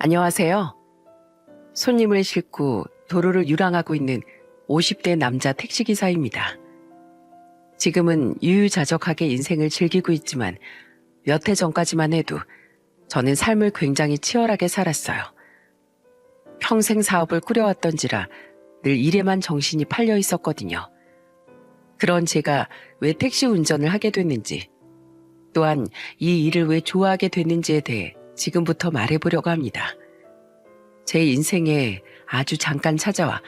안녕하세요. 손님을 싣고 도로를 유랑하고 있는 50대 남자 택시기사입니다. 지금은 유유자적하게 인생을 즐기고 있지만 몇 해 전까지만 해도 저는 삶을 굉장히 치열하게 살았어요. 평생 사업을 꾸려왔던지라 늘 일에만 정신이 팔려 있었거든요. 그런 제가 왜 택시 운전을 하게 됐는지, 또한 이 일을 왜 좋아하게 됐는지에 대해 지금부터 말해보려고 합니다. 제 인생에 아주 잠깐 찾아와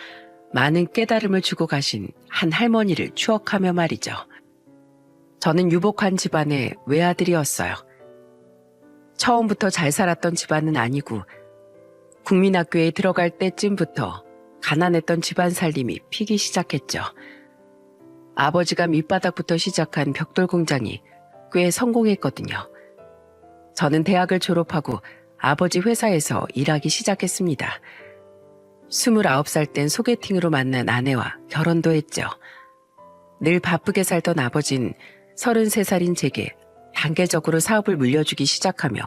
많은 깨달음을 주고 가신 한 할머니를 추억하며 말이죠. 저는 유복한 집안의 외아들이었어요. 처음부터 잘 살았던 집안은 아니고 국민학교에 들어갈 때쯤부터 가난했던 집안 살림이 피기 시작했죠. 아버지가 밑바닥부터 시작한 벽돌 공장이 꽤 성공했거든요. 저는 대학을 졸업하고 아버지 회사에서 일하기 시작했습니다. 29살 땐 소개팅으로 만난 아내와 결혼도 했죠. 늘 바쁘게 살던 아버진 33살인 제게 단계적으로 사업을 물려주기 시작하며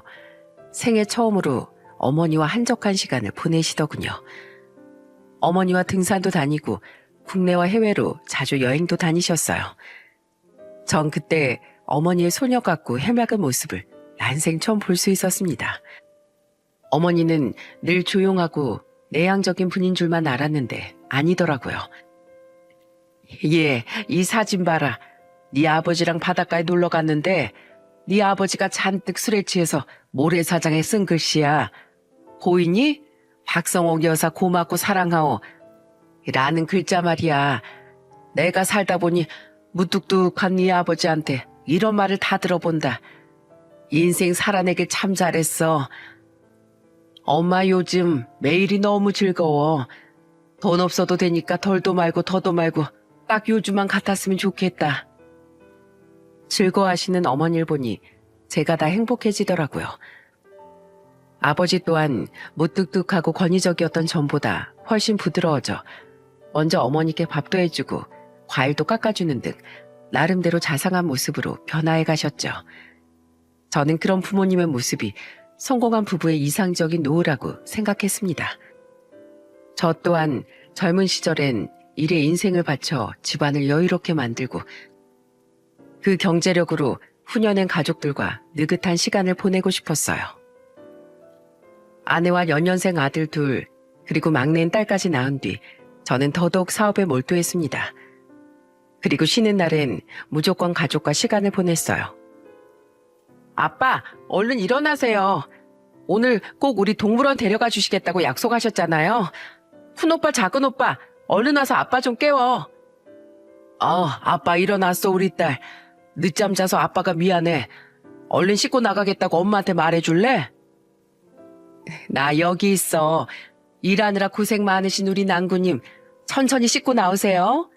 생애 처음으로 어머니와 한적한 시간을 보내시더군요. 어머니와 등산도 다니고 국내와 해외로 자주 여행도 다니셨어요. 전 그때 어머니의 소녀 같고 해맑은 모습을 난생 처음 볼 수 있었습니다. 어머니는 늘 조용하고 내향적인 분인 줄만 알았는데 아니더라고요. 예, 이 사진 봐라. 네 아버지랑 바닷가에 놀러 갔는데 네 아버지가 잔뜩 술에 취해서 모래사장에 쓴 글씨야. 보이니? 박성옥 여사 고맙고 사랑하오. 라는 글자 말이야. 내가 살다 보니 무뚝뚝한 네 아버지한테 이런 말을 다 들어본다. 인생 살아내길 참 잘했어. 엄마 요즘 매일이 너무 즐거워. 돈 없어도 되니까 덜도 말고 더도 말고 딱 요즘만 같았으면 좋겠다. 즐거워하시는 어머니를 보니 제가 다 행복해지더라고요. 아버지 또한 무뚝뚝하고 권위적이었던 전보다 훨씬 부드러워져 먼저 어머니께 밥도 해주고 과일도 깎아주는 등 나름대로 자상한 모습으로 변화해 가셨죠. 저는 그런 부모님의 모습이 성공한 부부의 이상적인 노후라고 생각했습니다. 저 또한 젊은 시절엔 일에 인생을 바쳐 집안을 여유롭게 만들고 그 경제력으로 후년엔 가족들과 느긋한 시간을 보내고 싶었어요. 아내와 연년생 아들 둘, 그리고 막내인 딸까지 낳은 뒤 저는 더더욱 사업에 몰두했습니다. 그리고 쉬는 날엔 무조건 가족과 시간을 보냈어요. 아빠, 얼른 일어나세요. 오늘 꼭 우리 동물원 데려가 주시겠다고 약속하셨잖아요. 큰오빠, 작은오빠, 얼른 와서 아빠 좀 깨워. 아빠 일어났어, 우리 딸. 늦잠 자서 아빠가 미안해. 얼른 씻고 나가겠다고 엄마한테 말해줄래? 나 여기 있어. 일하느라 고생 많으신 우리 난구님, 천천히 씻고 나오세요.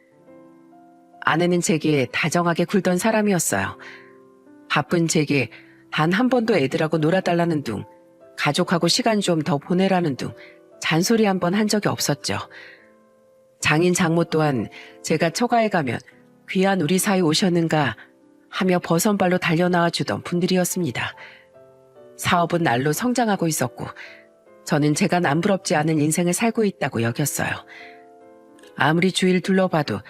아내는 제게 다정하게 굴던 사람이었어요. 바쁜 제게 단 한 번도 애들하고 놀아달라는 둥, 가족하고 시간 좀 더 보내라는 둥 잔소리 한 번 한 적이 없었죠. 장인 장모 또한 제가 처가에 가면 귀한 우리 사이 오셨는가 하며 버선발로 달려나와 주던 분들이었습니다. 사업은 날로 성장하고 있었고 저는 제가 남부럽지 않은 인생을 살고 있다고 여겼어요. 아무리 주위를 둘러봐도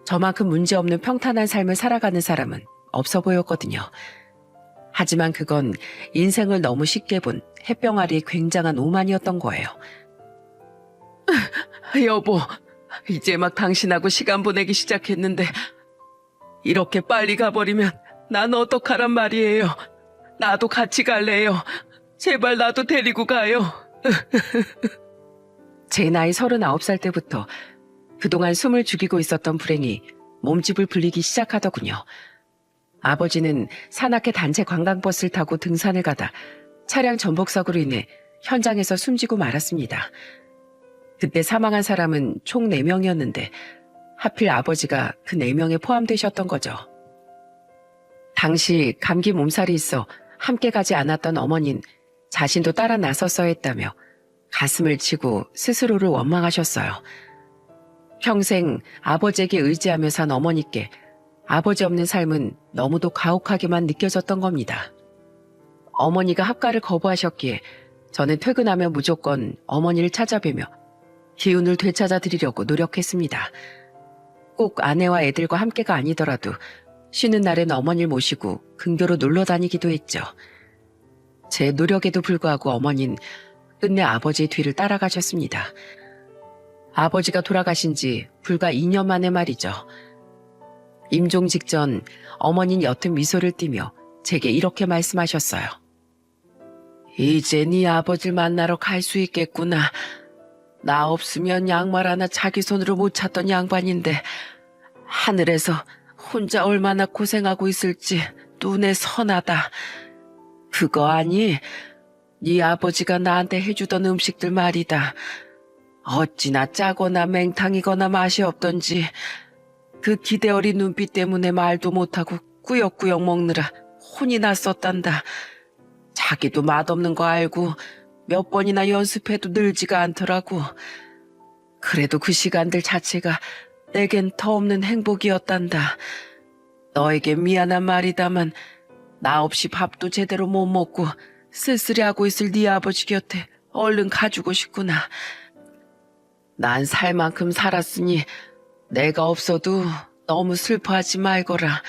저만큼 문제없는 평탄한 삶을 살아가는 사람은 없어 보였거든요. 하지만 그건 인생을 너무 쉽게 본 햇병아리의 굉장한 오만이었던 거예요. 여보, 이제 막 당신하고 시간 보내기 시작했는데 이렇게 빨리 가버리면 난 어떡하란 말이에요. 나도 같이 갈래요. 제발 나도 데리고 가요. 제 나이 39살 때부터 그동안 숨을 죽이고 있었던 불행이 몸집을 불리기 시작하더군요. 아버지는 산악회 단체 관광버스를 타고 등산을 가다 차량 전복사고로 인해 현장에서 숨지고 말았습니다. 그때 사망한 사람은 총 4명이었는데 하필 아버지가 그 4명에 포함되셨던 거죠. 당시 감기 몸살이 있어 함께 가지 않았던 어머니는 자신도 따라 나섰어야 했다며 가슴을 치고 스스로를 원망하셨어요. 평생 아버지에게 의지하며 산 어머니께 아버지 없는 삶은 너무도 가혹하게만 느껴졌던 겁니다. 어머니가 합가를 거부하셨기에 저는 퇴근하면 무조건 어머니를 찾아뵈며 기운을 되찾아 드리려고 노력했습니다. 꼭 아내와 애들과 함께가 아니더라도 쉬는 날엔 어머니를 모시고 근교로 놀러 다니기도 했죠. 제 노력에도 불구하고 어머니는 끝내 아버지의 뒤를 따라가셨습니다. 아버지가 돌아가신 지 불과 2년 만에 말이죠. 임종 직전 어머니는 옅은 미소를 띠며 제게 이렇게 말씀하셨어요. 이제 네 아버지를 만나러 갈 수 있겠구나. 나 없으면 양말 하나 자기 손으로 못 찾던 양반인데 하늘에서 혼자 얼마나 고생하고 있을지 눈에 선하다. 그거 아니? 네 아버지가 나한테 해주던 음식들 말이다. 어찌나 짜거나 맹탕이거나 맛이 없던지 그 기대 어린 눈빛 때문에 말도 못하고 꾸역꾸역 먹느라 혼이 났었단다. 자기도 맛없는 거 알고 몇 번이나 연습해도 늘지가 않더라고. 그래도 그 시간들 자체가 내겐 터없는 행복이었단다. 너에게 미안한 말이다만 나 없이 밥도 제대로 못 먹고 쓸쓸해하고 있을 네 아버지 곁에 얼른 가주고 싶구나. 난 살 만큼 살았으니 내가 없어도 너무 슬퍼하지 말거라.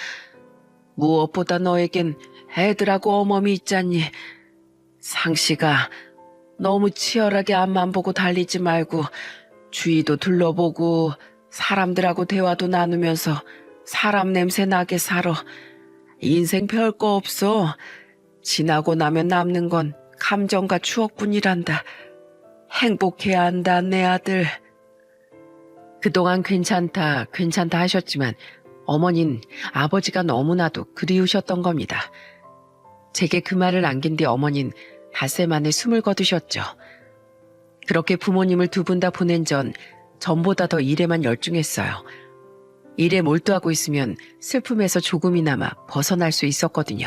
무엇보다 너에겐 애들하고 어머니 있잖니. 상씨가 너무 치열하게 앞만 보고 달리지 말고 주위도 둘러보고 사람들하고 대화도 나누면서 사람 냄새 나게 살아. 인생 별거 없어. 지나고 나면 남는 건 감정과 추억뿐이란다. 행복해야 한다, 내 아들. 그동안 괜찮다 하셨지만 어머니는 아버지가 너무나도 그리우셨던 겁니다. 제게 그 말을 남긴 뒤 어머니는 닷새 만에 숨을 거두셨죠. 그렇게 부모님을 두 분 다 보낸 전 전보다 더 일에만 열중했어요. 일에 몰두하고 있으면 슬픔에서 조금이나마 벗어날 수 있었거든요.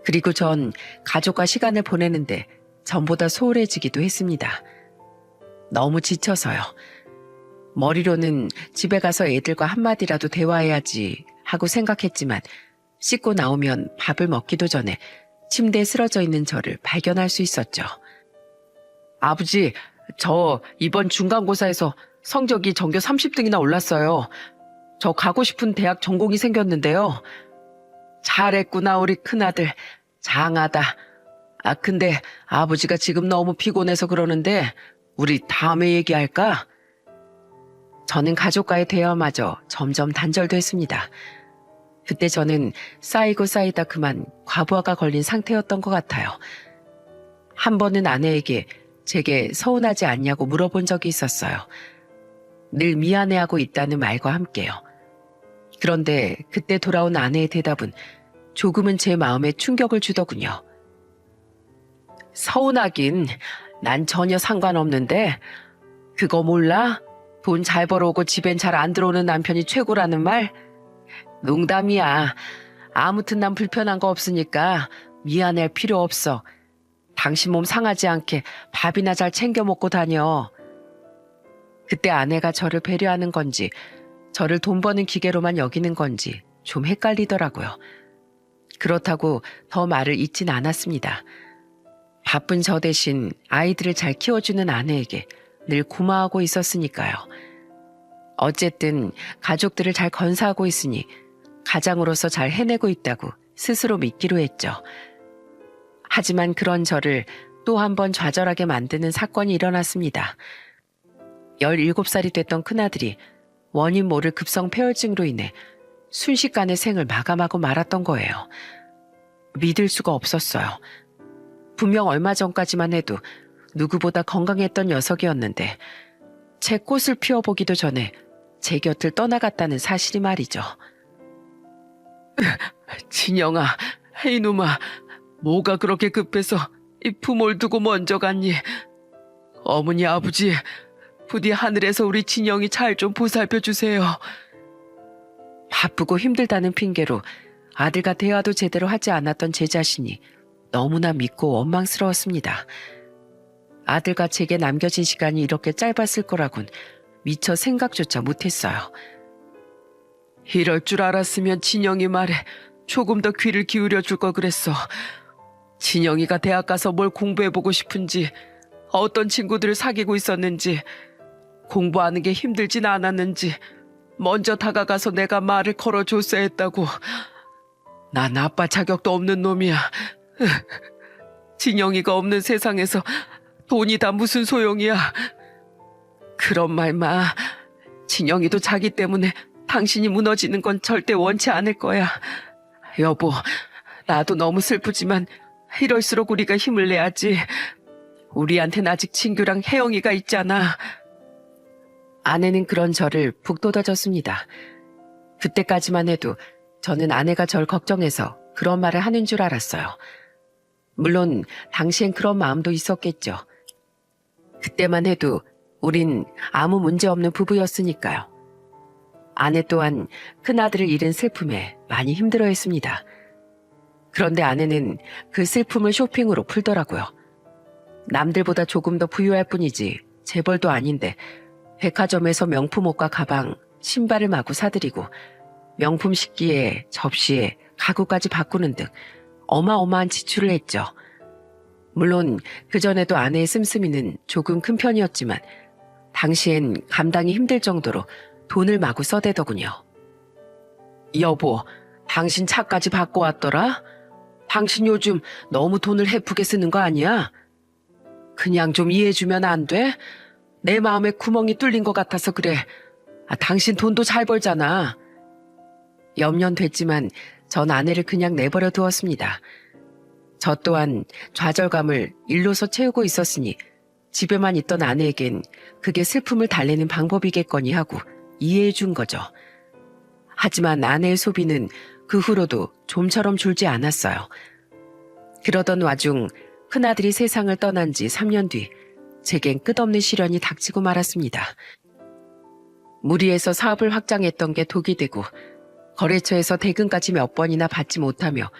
그리고 전 가족과 시간을 보내는데 전보다 소홀해지기도 했습니다. 너무 지쳐서요. 머리로는 집에 가서 애들과 한마디라도 대화해야지 하고 생각했지만 씻고 나오면 밥을 먹기도 전에 침대에 쓰러져 있는 저를 발견할 수 있었죠. 아버지, 저 이번 중간고사에서 성적이 전교 30등이나 올랐어요. 저 가고 싶은 대학 전공이 생겼는데요. 잘했구나, 우리 큰아들. 장하다. 근데 아버지가 지금 너무 피곤해서 그러는데 우리 다음에 얘기할까? 저는 가족과의 대화마저 점점 단절됐습니다. 그때 저는 쌓이고 쌓이다 그만 과부하가 걸린 상태였던 것 같아요. 한 번은 아내에게 제게 서운하지 않냐고 물어본 적이 있었어요. 늘 미안해하고 있다는 말과 함께요. 그런데 그때 돌아온 아내의 대답은 조금은 제 마음에 충격을 주더군요. 서운하긴 난 전혀 상관없는데 그거 몰라? 돈 잘 벌어오고 집엔 잘 안 들어오는 남편이 최고라는 말? 농담이야. 아무튼 난 불편한 거 없으니까 미안해할 필요 없어. 당신 몸 상하지 않게 밥이나 잘 챙겨 먹고 다녀. 그때 아내가 저를 배려하는 건지 저를 돈 버는 기계로만 여기는 건지 좀 헷갈리더라고요. 그렇다고 더 말을 잇진 않았습니다. 바쁜 저 대신 아이들을 잘 키워주는 아내에게 늘 고마워하고 있었으니까요. 어쨌든 가족들을 잘 건사하고 있으니 가장으로서 잘 해내고 있다고 스스로 믿기로 했죠. 하지만 그런 저를 또 한 번 좌절하게 만드는 사건이 일어났습니다. 17살이 됐던 큰아들이 원인 모를 급성 폐혈증으로 인해 순식간에 생을 마감하고 말았던 거예요. 믿을 수가 없었어요. 분명 얼마 전까지만 해도 누구보다 건강했던 녀석이었는데 제 꽃을 피워보기도 전에 제 곁을 떠나갔다는 사실이 말이죠. 진영아, 이놈아, 뭐가 그렇게 급해서 이 부모를 두고 먼저 갔니? 어머니 아버지, 부디 하늘에서 우리 진영이 잘 좀 보살펴 주세요. 바쁘고 힘들다는 핑계로 아들과 대화도 제대로 하지 않았던 제 자신이 너무나 믿고 원망스러웠습니다. 아들과 제게 남겨진 시간이 이렇게 짧았을 거라곤 미처 생각조차 못했어요. 이럴 줄 알았으면 진영이 말에 조금 더 귀를 기울여 줄 걸 그랬어. 진영이가 대학 가서 뭘 공부해보고 싶은지, 어떤 친구들을 사귀고 있었는지, 공부하는 게 힘들진 않았는지 먼저 다가가서 내가 말을 걸어줬어야 했다고. 난 아빠 자격도 없는 놈이야. 진영이가 없는 세상에서 돈이 다 무슨 소용이야. 그런 말 마. 진영이도 자기 때문에 당신이 무너지는 건 절대 원치 않을 거야. 여보, 나도 너무 슬프지만 이럴수록 우리가 힘을 내야지. 우리한텐 아직 진규랑 혜영이가 있잖아. 아내는 그런 저를 북돋아줬습니다. 그때까지만 해도 저는 아내가 절 걱정해서 그런 말을 하는 줄 알았어요. 물론 당시엔 그런 마음도 있었겠죠. 그때만 해도 우린 아무 문제 없는 부부였으니까요. 아내 또한 큰아들을 잃은 슬픔에 많이 힘들어했습니다. 그런데 아내는 그 슬픔을 쇼핑으로 풀더라고요. 남들보다 조금 더 부유할 뿐이지 재벌도 아닌데 백화점에서 명품 옷과 가방, 신발을 마구 사드리고 명품 식기에 접시에 가구까지 바꾸는 등 어마어마한 지출을 했죠. 물론 그전에도 아내의 씀씀이는 조금 큰 편이었지만 당시엔 감당이 힘들 정도로 돈을 마구 써대더군요. 여보, 당신 차까지 바꿔왔더라? 당신 요즘 너무 돈을 헤프게 쓰는 거 아니야? 그냥 좀 이해해주면 안 돼? 내 마음에 구멍이 뚫린 것 같아서 그래. 당신 돈도 잘 벌잖아. 연년됐지만 전 아내를 그냥 내버려 두었습니다. 저 또한 좌절감을 일로서 채우고 있었으니 집에만 있던 아내에겐 그게 슬픔을 달래는 방법이겠거니 하고 이해해 준 거죠. 하지만 아내의 소비는 그 후로도 좀처럼 줄지 않았어요. 그러던 와중 큰아들이 세상을 떠난 지 3년 뒤 제겐 끝없는 시련이 닥치고 말았습니다. 무리해서 사업을 확장했던 게 독이 되고 거래처에서 대금까지 몇 번이나 받지 못하며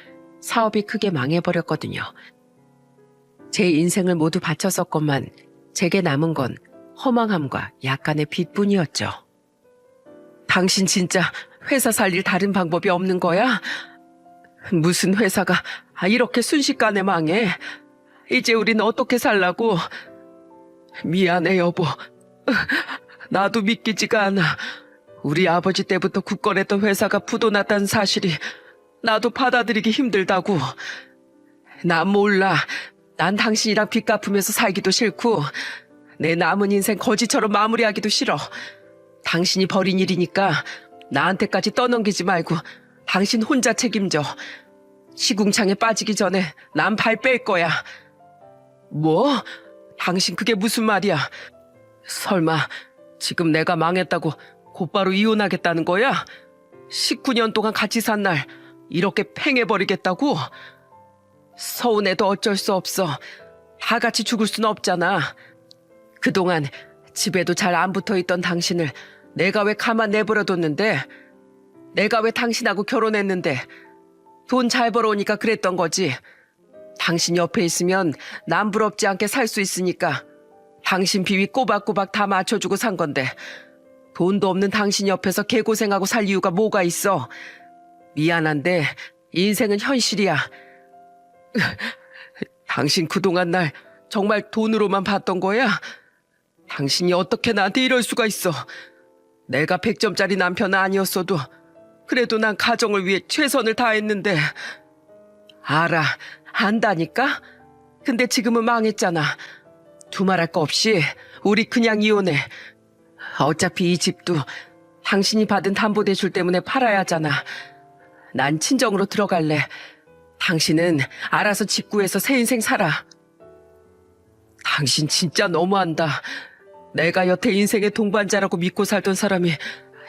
사업이 크게 망해버렸거든요. 제 인생을 모두 바쳤었건만 제게 남은 건 허망함과 약간의 빚뿐이었죠. 당신 진짜 회사 살릴 다른 방법이 없는 거야? 무슨 회사가 이렇게 순식간에 망해? 이제 우린 어떻게 살라고? 미안해 여보. 나도 믿기지가 않아. 우리 아버지 때부터 굳건했던 회사가 부도났다는 사실이 나도 받아들이기 힘들다고. 난 몰라. 난 당신이랑 빚 갚으면서 살기도 싫고 내 남은 인생 거지처럼 마무리하기도 싫어. 당신이 벌인 일이니까 나한테까지 떠넘기지 말고 당신 혼자 책임져. 시궁창에 빠지기 전에 난 발 뺄 거야. 뭐? 당신 그게 무슨 말이야? 설마 지금 내가 망했다고 곧바로 이혼하겠다는 거야? 19년 동안 같이 산 날 이렇게 팽해버리겠다고? 서운해도 어쩔 수 없어. 다 같이 죽을 순 없잖아. 그동안 집에도 잘 안 붙어있던 당신을 내가 왜 가만 내버려뒀는데? 내가 왜 당신하고 결혼했는데? 돈 잘 벌어오니까 그랬던 거지. 당신 옆에 있으면 남 부럽지 않게 살 수 있으니까 당신 비위 꼬박꼬박 다 맞춰주고 산 건데 돈도 없는 당신 옆에서 개고생하고 살 이유가 뭐가 있어. 미안한데 인생은 현실이야. 당신 그동안 날 정말 돈으로만 봤던 거야? 당신이 어떻게 나한테 이럴 수가 있어. 내가 100점짜리 남편은 아니었어도 그래도 난 가정을 위해 최선을 다했는데. 알아, 안다니까? 근데 지금은 망했잖아. 두말할 거 없이 우리 그냥 이혼해. 어차피 이 집도 당신이 받은 담보대출 때문에 팔아야 하잖아. 난 친정으로 들어갈래. 당신은 알아서 집 구해서 새 인생 살아. 당신 진짜 너무한다. 내가 여태 인생의 동반자라고 믿고 살던 사람이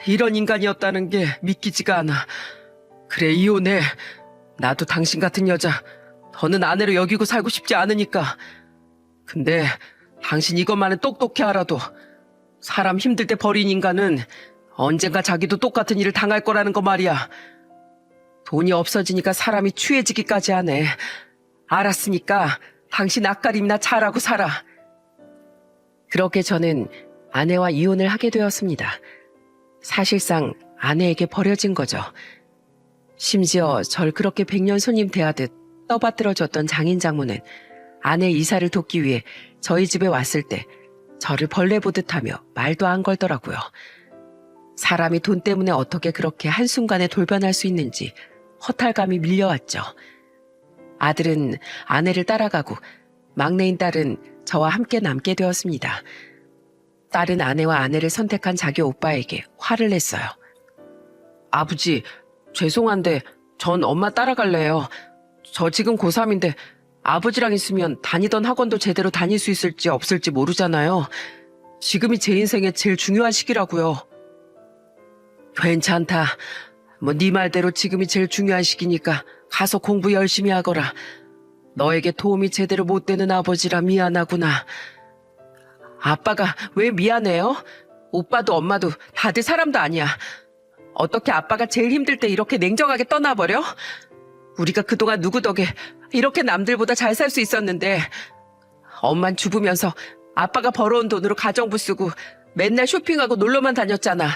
이런 인간이었다는 게 믿기지가 않아. 그래, 이혼해. 나도 당신 같은 여자 더는 아내로 여기고 살고 싶지 않으니까. 근데 당신 이것만은 똑똑히 알아도 사람 힘들 때 버린 인간은 언젠가 자기도 똑같은 일을 당할 거라는 거 말이야. 돈이 없어지니까 사람이 취해지기까지 하네. 알았으니까 당신 앞가림이나 잘하고 살아. 그렇게 저는 아내와 이혼을 하게 되었습니다. 사실상 아내에게 버려진 거죠. 심지어 절 그렇게 백년 손님 대하듯 떠받들어줬던 장인 장모는 아내 이사를 돕기 위해 저희 집에 왔을 때 저를 벌레 보듯 하며 말도 안 걸더라고요. 사람이 돈 때문에 어떻게 그렇게 한순간에 돌변할 수 있는지 허탈감이 밀려왔죠. 아들은 아내를 따라가고 막내인 딸은 저와 함께 남게 되었습니다. 딸은 아내와 아내를 선택한 자기 오빠에게 화를 냈어요. 아버지, 죄송한데 전 엄마 따라갈래요. 저 지금 고3인데 아버지랑 있으면 다니던 학원도 제대로 다닐 수 있을지 없을지 모르잖아요. 지금이 제 인생의 제일 중요한 시기라고요. 괜찮다. 뭐 네 말대로 지금이 제일 중요한 시기니까 가서 공부 열심히 하거라. 너에게 도움이 제대로 못 되는 아버지라 미안하구나. 아빠가 왜 미안해요? 오빠도 엄마도 다들 사람도 아니야. 어떻게 아빠가 제일 힘들 때 이렇게 냉정하게 떠나버려? 우리가 그동안 누구 덕에 이렇게 남들보다 잘 살 수 있었는데 엄만 죽으면서 아빠가 벌어온 돈으로 가정부 쓰고 맨날 쇼핑하고 놀러만 다녔잖아.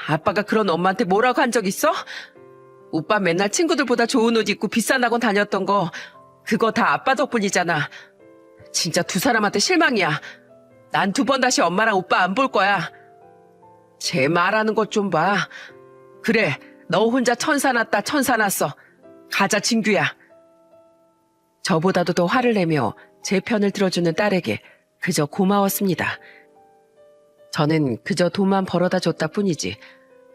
아빠가 그런 엄마한테 뭐라고 한 적 있어? 오빠 맨날 친구들보다 좋은 옷 입고 비싼 학원 다녔던 거 그거 다 아빠 덕분이잖아. 진짜 두 사람한테 실망이야. 난 2번 다시 엄마랑 오빠 안 볼 거야. 제 말하는 것 좀 봐. 그래, 너 혼자 천사 났다 천사 났어. 가자 진규야. 저보다도 더 화를 내며 제 편을 들어주는 딸에게 그저 고마웠습니다. 저는 그저 돈만 벌어다 줬다 뿐이지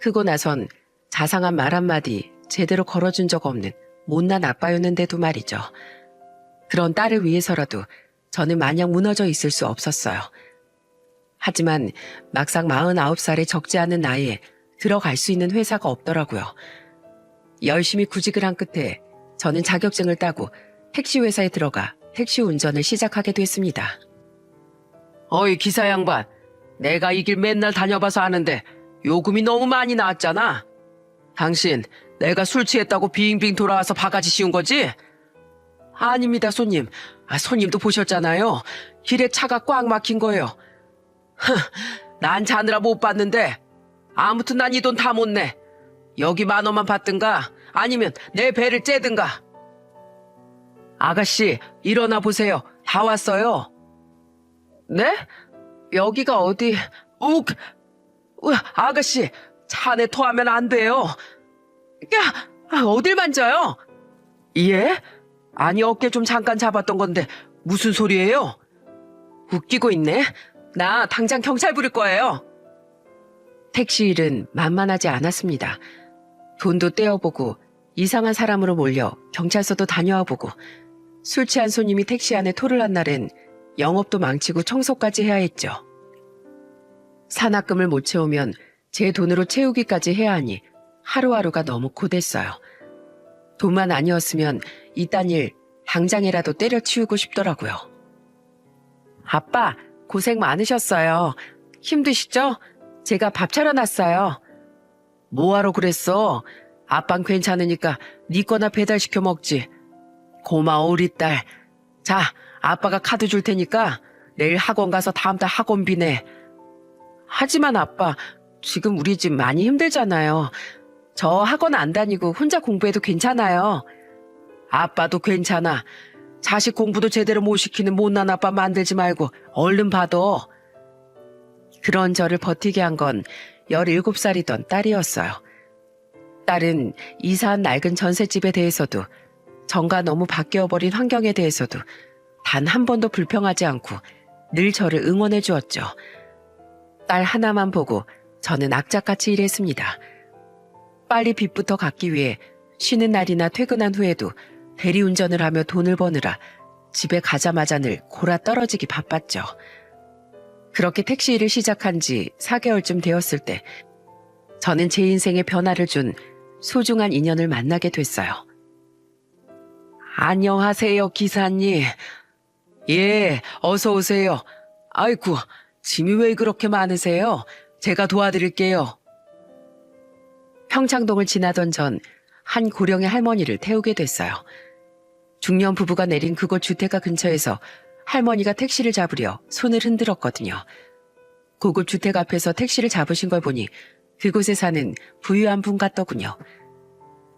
크고 나선 자상한 말 한마디 제대로 걸어준 적 없는 못난 아빠였는데도 말이죠. 그런 딸을 위해서라도 저는 마냥 무너져 있을 수 없었어요. 하지만 막상 49살의 적지 않은 나이에 들어갈 수 있는 회사가 없더라고요. 열심히 구직을 한 끝에 저는 자격증을 따고 택시회사에 들어가 택시 운전을 시작하게 됐습니다. 어이 기사 양반, 내가 이 길 맨날 다녀봐서 아는데 요금이 너무 많이 나왔잖아. 당신 내가 술 취했다고 빙빙 돌아와서 바가지 씌운 거지? 아닙니다 손님. 손님도 보셨잖아요. 길에 차가 꽉 막힌 거예요. 난 자느라 못 봤는데 아무튼 난 이 돈 다 못 내. 여기 10,000원만 받든가 아니면 내 배를 째든가. 아가씨 일어나 보세요. 다 왔어요. 네? 여기가 어디? 아가씨 차 안에 토하면 안 돼요. 야, 어딜 만져요? 예? 아니 어깨 좀 잠깐 잡았던 건데 무슨 소리예요? 웃기고 있네. 나 당장 경찰 부를 거예요. 택시 일은 만만하지 않았습니다. 돈도 떼어보고 이상한 사람으로 몰려 경찰서도 다녀와 보고 술 취한 손님이 택시 안에 토를 한 날엔 영업도 망치고 청소까지 해야 했죠. 산학금을 못 채우면 제 돈으로 채우기까지 해야 하니 하루하루가 너무 고됐어요. 돈만 아니었으면 이딴 일 당장이라도 때려치우고 싶더라고요. 아빠 고생 많으셨어요. 힘드시죠? 제가 밥 차려놨어요. 뭐하러 그랬어? 아빤 괜찮으니까 네 거나 배달시켜 먹지. 고마워 우리 딸. 자, 아빠가 카드 줄 테니까 내일 학원 가서 다음 달 학원비 내. 하지만 아빠, 지금 우리 집 많이 힘들잖아요. 저 학원 안 다니고 혼자 공부해도 괜찮아요. 아빠도 괜찮아. 자식 공부도 제대로 못 시키는 못난 아빠 만들지 말고 얼른 받아. 그런 저를 버티게 한 건 17살이던 딸이었어요. 딸은 이사한 낡은 전셋집에 대해서도 정과 너무 바뀌어버린 환경에 대해서도 단 한 번도 불평하지 않고 늘 저를 응원해 주었죠. 딸 하나만 보고 저는 악착같이 일했습니다. 빨리 빚부터 갚기 위해 쉬는 날이나 퇴근한 후에도 대리운전을 하며 돈을 버느라 집에 가자마자 늘 골아 떨어지기 바빴죠. 그렇게 택시 일을 시작한 지 4개월쯤 되었을 때 저는 제 인생에 변화를 준 소중한 인연을 만나게 됐어요. 안녕하세요, 기사님. 예, 어서 오세요. 아이고, 짐이 왜 그렇게 많으세요? 제가 도와드릴게요. 평창동을 지나던 전 한 고령의 할머니를 태우게 됐어요. 중년 부부가 내린 그곳 주택가 근처에서 할머니가 택시를 잡으려 손을 흔들었거든요. 고급 주택 앞에서 택시를 잡으신 걸 보니 그곳에 사는 부유한 분 같더군요.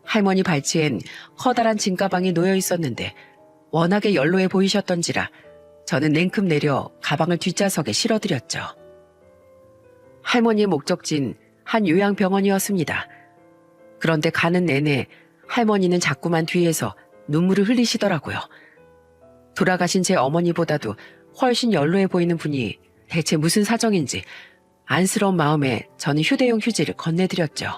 할머니 발치엔 커다란 짐가방이 놓여 있었는데 워낙에 연로해 보이셨던지라 저는 냉큼 내려 가방을 뒷좌석에 실어드렸죠. 할머니의 목적지는 한 요양병원이었습니다. 그런데 가는 내내 할머니는 자꾸만 뒤에서 눈물을 흘리시더라고요. 돌아가신 제 어머니보다도 훨씬 연로해 보이는 분이 대체 무슨 사정인지 안쓰러운 마음에 저는 휴대용 휴지를 건네드렸죠.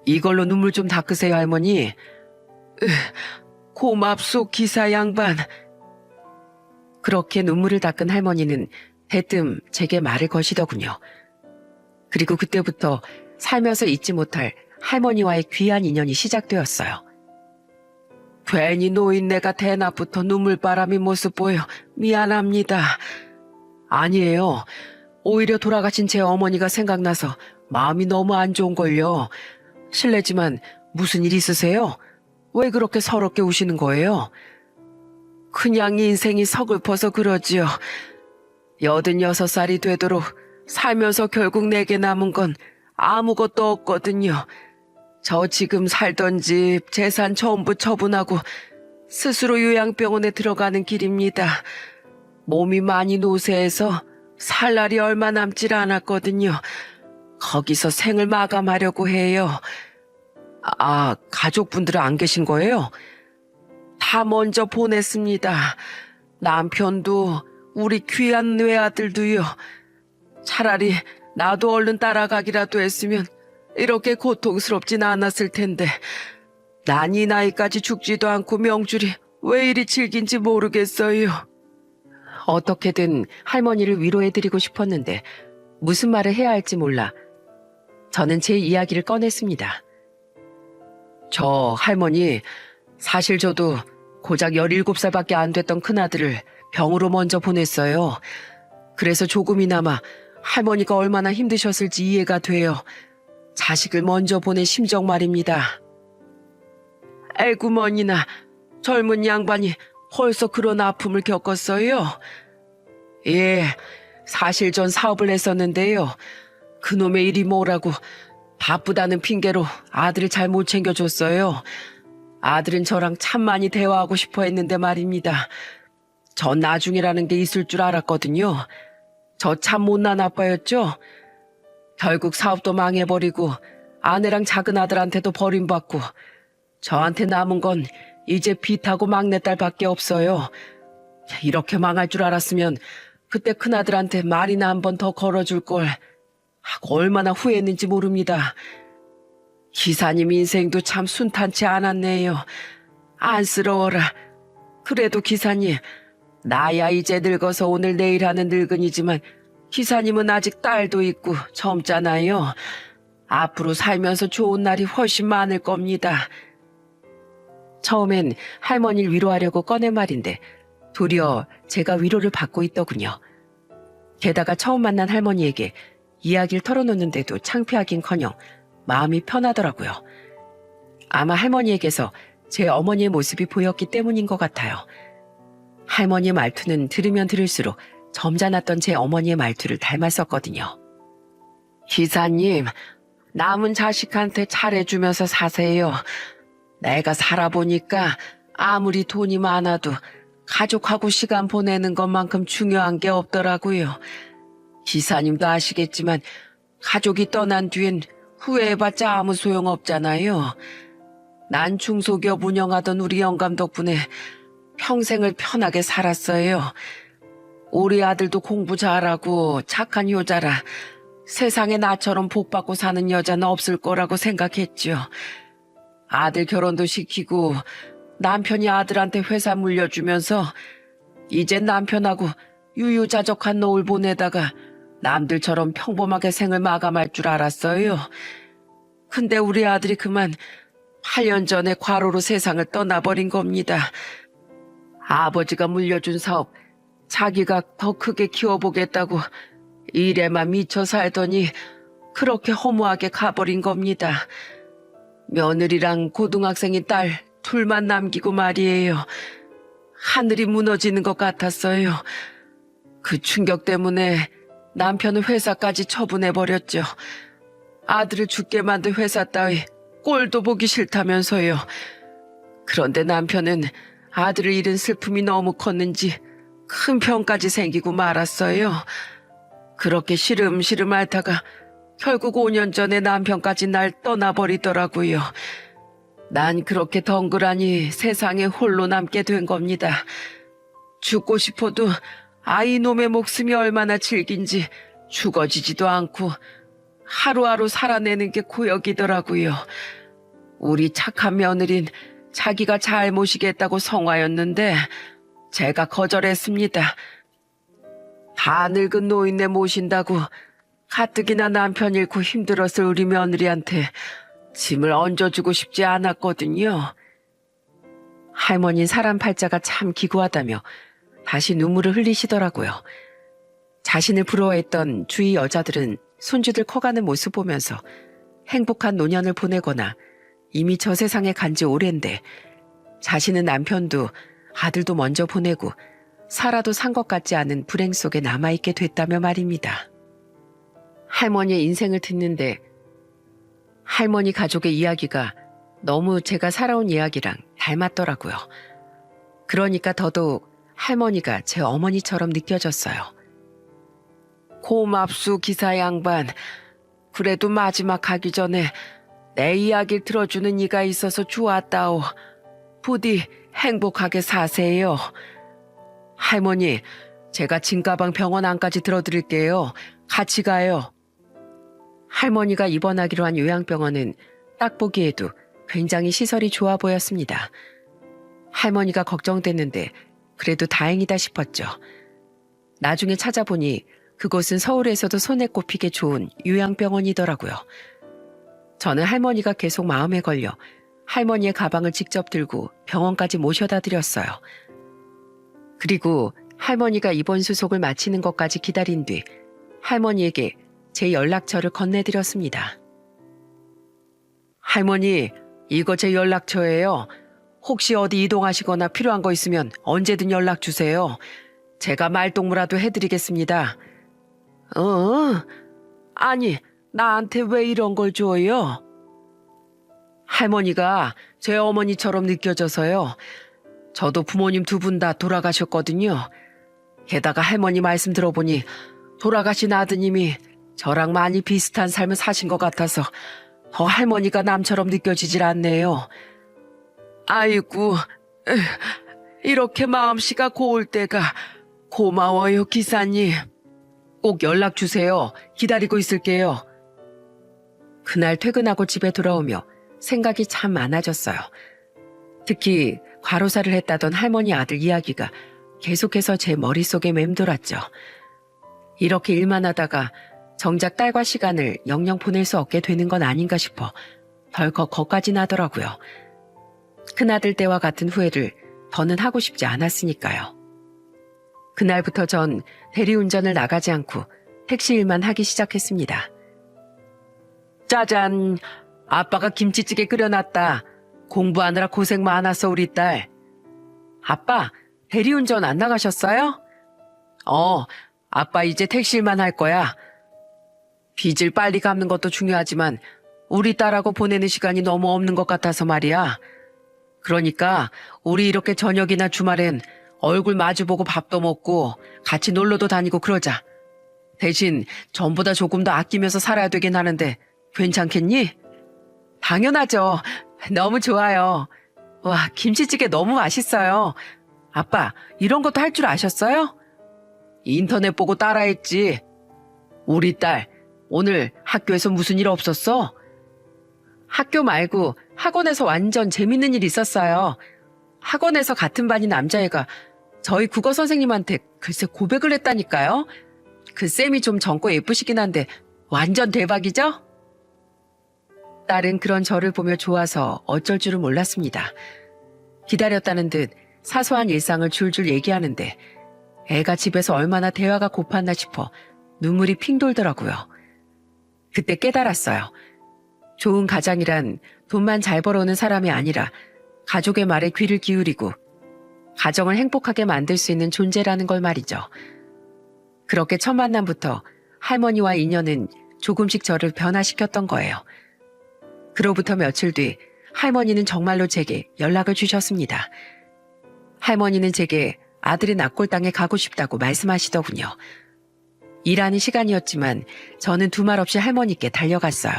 이걸로 눈물 좀 닦으세요, 할머니. 고맙소, 기사 양반. 그렇게 눈물을 닦은 할머니는 대뜸 제게 말을 거시더군요. 그리고 그때부터 살면서 잊지 못할 할머니와의 귀한 인연이 시작되었어요. 괜히 노인네가 대낮부터 눈물바람이 모습 보여 미안합니다. 아니에요. 오히려 돌아가신 제 어머니가 생각나서 마음이 너무 안 좋은걸요. 실례지만 무슨 일 있으세요? 왜 그렇게 서럽게 우시는 거예요? 그냥 인생이 서글퍼서 그러지요. 86살이 되도록 살면서 결국 내게 남은 건 아무것도 없거든요. 저 지금 살던 집, 재산 전부 처분하고 스스로 요양병원에 들어가는 길입니다. 몸이 많이 노쇠해서 살 날이 얼마 남질 않았거든요. 거기서 생을 마감하려고 해요. 가족분들은 안 계신 거예요? 다 먼저 보냈습니다. 남편도 우리 귀한 외아들도요. 차라리 나도 얼른 따라가기라도 했으면 이렇게 고통스럽진 않았을 텐데 난 이 나이까지 죽지도 않고 명줄이 왜 이리 질긴지 모르겠어요. 어떻게든 할머니를 위로해드리고 싶었는데 무슨 말을 해야 할지 몰라 저는 제 이야기를 꺼냈습니다. 저 할머니, 사실 저도 고작 17살밖에 안 됐던 큰아들을 병으로 먼저 보냈어요. 그래서 조금이나마 할머니가 얼마나 힘드셨을지 이해가 돼요. 자식을 먼저 보낸 심정 말입니다. 애구머니나 젊은 양반이 벌써 그런 아픔을 겪었어요? 예, 사실 전 사업을 했었는데요. 그놈의 일이 뭐라고 바쁘다는 핑계로 아들을 잘 못 챙겨줬어요. 아들은 저랑 참 많이 대화하고 싶어 했는데 말입니다. 전 나중이라는 게 있을 줄 알았거든요. 저 참 못난 아빠였죠? 결국 사업도 망해버리고 아내랑 작은 아들한테도 버림받고 저한테 남은 건 이제 빚하고 막내딸밖에 없어요. 이렇게 망할 줄 알았으면 그때 큰아들한테 말이나 한 번 더 걸어줄 걸 하고 얼마나 후회했는지 모릅니다. 기사님 인생도 참 순탄치 않았네요. 안쓰러워라. 그래도 기사님, 나야 이제 늙어서 오늘 내일 하는 늙은이지만 기사님은 아직 딸도 있고 젊잖아요. 앞으로 살면서 좋은 날이 훨씬 많을 겁니다. 처음엔 할머니를 위로하려고 꺼낸 말인데 도리어 제가 위로를 받고 있더군요. 게다가 처음 만난 할머니에게 이야기를 털어놓는데도 창피하긴커녕 마음이 편하더라고요. 아마 할머니에게서 제 어머니의 모습이 보였기 때문인 것 같아요. 할머니의 말투는 들으면 들을수록 점잖았던 제 어머니의 말투를 닮았었거든요. 기사님, 남은 자식한테 잘해주면서 사세요. 내가 살아보니까 아무리 돈이 많아도 가족하고 시간 보내는 것만큼 중요한 게 없더라고요. 기사님도 아시겠지만 가족이 떠난 뒤엔 후회해봤자 아무 소용없잖아요. 난 중소기업 운영하던 우리 영감 덕분에 평생을 편하게 살았어요. 우리 아들도 공부 잘하고 착한 효자라 세상에 나처럼 복받고 사는 여자는 없을 거라고 생각했죠. 아들 결혼도 시키고 남편이 아들한테 회사 물려주면서 이제 남편하고 유유자적한 노을 보내다가 남들처럼 평범하게 생을 마감할 줄 알았어요. 근데 우리 아들이 그만 8년 전에 과로로 세상을 떠나버린 겁니다. 아버지가 물려준 사업 자기가 더 크게 키워보겠다고 일에만 미쳐 살더니 그렇게 허무하게 가버린 겁니다. 며느리랑 고등학생인 딸 둘만 남기고 말이에요. 하늘이 무너지는 것 같았어요. 그 충격 때문에 남편은 회사까지 처분해버렸죠. 아들을 죽게 만든 회사 따위 꼴도 보기 싫다면서요. 그런데 남편은 아들을 잃은 슬픔이 너무 컸는지 큰 병까지 생기고 말았어요. 그렇게 시름시름 앓다가 결국 5년 전에 남편까지 날 떠나버리더라고요. 난 그렇게 덩그라니 세상에 홀로 남게 된 겁니다. 죽고 싶어도 아이 놈의 목숨이 얼마나 질긴지 죽어지지도 않고 하루하루 살아내는 게 고역이더라고요. 우리 착한 며느린 자기가 잘 모시겠다고 성화였는데 제가 거절했습니다. 다 늙은 노인네 모신다고 가뜩이나 남편 잃고 힘들었을 우리 며느리한테 짐을 얹어주고 싶지 않았거든요. 할머니 사람 팔자가 참 기구하다며 다시 눈물을 흘리시더라고요. 자신을 부러워했던 주위 여자들은 손주들 커가는 모습 보면서 행복한 노년을 보내거나 이미 저 세상에 간 지 오랜데 자신은 남편도 아들도 먼저 보내고 살아도 산 것 같지 않은 불행 속에 남아있게 됐다며 말입니다. 할머니의 인생을 듣는데 할머니 가족의 이야기가 너무 제가 살아온 이야기랑 닮았더라고요. 그러니까 더더욱 할머니가 제 어머니처럼 느껴졌어요. 고맙수 기사 양반. 그래도 마지막 가기 전에 내 이야기를 들어주는 이가 있어서 좋았다오. 부디 행복하게 사세요. 할머니, 제가 진가방 병원 안까지 들어드릴게요. 같이 가요. 할머니가 입원하기로 한 요양병원은 딱 보기에도 굉장히 시설이 좋아 보였습니다. 할머니가 걱정됐는데 그래도 다행이다 싶었죠. 나중에 찾아보니 그곳은 서울에서도 손에 꼽히게 좋은 요양병원이더라고요. 저는 할머니가 계속 마음에 걸려 할머니의 가방을 직접 들고 병원까지 모셔다 드렸어요. 그리고 할머니가 입원 수속을 마치는 것까지 기다린 뒤 할머니에게 제 연락처를 건네드렸습니다. 할머니, 이거 제 연락처예요. 혹시 어디 이동하시거나 필요한 거 있으면 언제든 연락 주세요. 제가 말동무라도 해드리겠습니다. 아니, 나한테 왜 이런 걸 줘요? 할머니가 제 어머니처럼 느껴져서요. 저도 부모님 두 분 다 돌아가셨거든요. 게다가 할머니 말씀 들어보니 돌아가신 아드님이 저랑 많이 비슷한 삶을 사신 것 같아서 더 할머니가 남처럼 느껴지질 않네요. 아이고, 이렇게 마음씨가 고울 때가 고마워요, 기사님. 꼭 연락 주세요. 기다리고 있을게요. 그날 퇴근하고 집에 돌아오며 생각이 참 많아졌어요. 특히 과로사를 했다던 할머니 아들 이야기가 계속해서 제 머릿속에 맴돌았죠. 이렇게 일만 하다가 정작 딸과 시간을 영영 보낼 수 없게 되는 건 아닌가 싶어 덜컥 겁까지 나더라고요. 큰아들 때와 같은 후회를 더는 하고 싶지 않았으니까요. 그날부터 전 대리운전을 나가지 않고 택시 일만 하기 시작했습니다. 짜잔! 아빠가 김치찌개 끓여놨다. 공부하느라 고생 많았어, 우리 딸. 아빠, 대리운전 안 나가셨어요? 아빠 이제 택시 일만 할 거야. 빚을 빨리 갚는 것도 중요하지만 우리 딸하고 보내는 시간이 너무 없는 것 같아서 말이야. 그러니까 우리 이렇게 저녁이나 주말엔 얼굴 마주보고 밥도 먹고 같이 놀러도 다니고 그러자. 대신 전보다 조금 더 아끼면서 살아야 되긴 하는데 괜찮겠니? 당연하죠. 너무 좋아요. 와, 김치찌개 너무 맛있어요. 아빠, 이런 것도 할 줄 아셨어요? 인터넷 보고 따라했지. 우리 딸, 오늘 학교에서 무슨 일 없었어? 학교 말고 학원에서 완전 재밌는 일 있었어요. 학원에서 같은 반인 남자애가 저희 국어 선생님한테 글쎄 고백을 했다니까요. 그 쌤이 좀 젊고 예쁘시긴 한데 완전 대박이죠? 딸은 그런 저를 보며 좋아서 어쩔 줄을 몰랐습니다. 기다렸다는 듯 사소한 일상을 줄줄 얘기하는데 애가 집에서 얼마나 대화가 고팠나 싶어 눈물이 핑 돌더라고요. 그때 깨달았어요. 좋은 가장이란 돈만 잘 벌어오는 사람이 아니라 가족의 말에 귀를 기울이고 가정을 행복하게 만들 수 있는 존재라는 걸 말이죠. 그렇게 첫 만남부터 할머니와 인연은 조금씩 저를 변화시켰던 거예요. 그로부터 며칠 뒤 할머니는 정말로 제게 연락을 주셨습니다. 할머니는 제게 아들의 납골당에 가고 싶다고 말씀하시더군요. 일하는 시간이었지만 저는 두말 없이 할머니께 달려갔어요.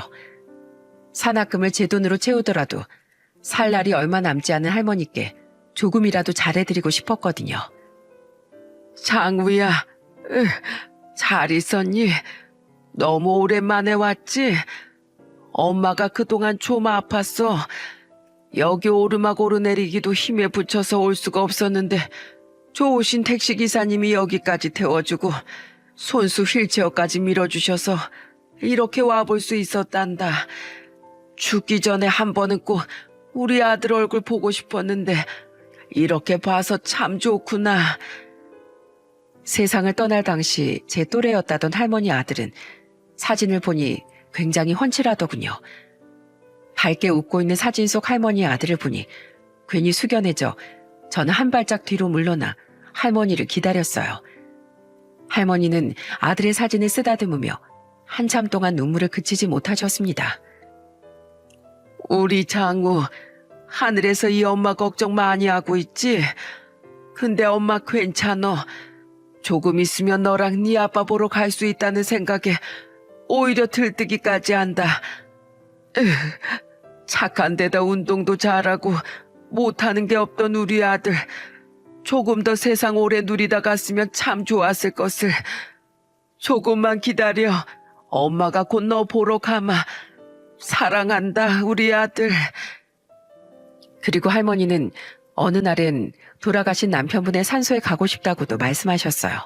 산악금을 제 돈으로 채우더라도 살 날이 얼마 남지 않은 할머니께 조금이라도 잘해드리고 싶었거든요. 장우야, 잘 있었니? 너무 오랜만에 왔지? 엄마가 그동안 좀 아팠어. 여기 오르막 오르내리기도 힘에 부쳐서 올 수가 없었는데 좋으신 택시기사님이 여기까지 태워주고 손수 휠체어까지 밀어주셔서 이렇게 와볼 수 있었단다. 죽기 전에 한 번은 꼭 우리 아들 얼굴 보고 싶었는데 이렇게 봐서 참 좋구나. 세상을 떠날 당시 제 또래였다던 할머니 아들은 사진을 보니 굉장히 훤칠하더군요. 밝게 웃고 있는 사진 속 할머니의 아들을 보니 괜히 숙연해져 저는 한 발짝 뒤로 물러나 할머니를 기다렸어요. 할머니는 아들의 사진을 쓰다듬으며 한참 동안 눈물을 그치지 못하셨습니다. 우리 장우, 하늘에서 이 엄마 걱정 많이 하고 있지? 근데 엄마 괜찮어. 조금 있으면 너랑 네 아빠 보러 갈 수 있다는 생각에 오히려 들뜨기까지 한다. 착한 데다 운동도 잘하고 못하는 게 없던 우리 아들. 조금 더 세상 오래 누리다 갔으면 참 좋았을 것을. 조금만 기다려. 엄마가 곧 너 보러 가마. 사랑한다, 우리 아들. 그리고 할머니는 어느 날엔 돌아가신 남편분의 산소에 가고 싶다고도 말씀하셨어요.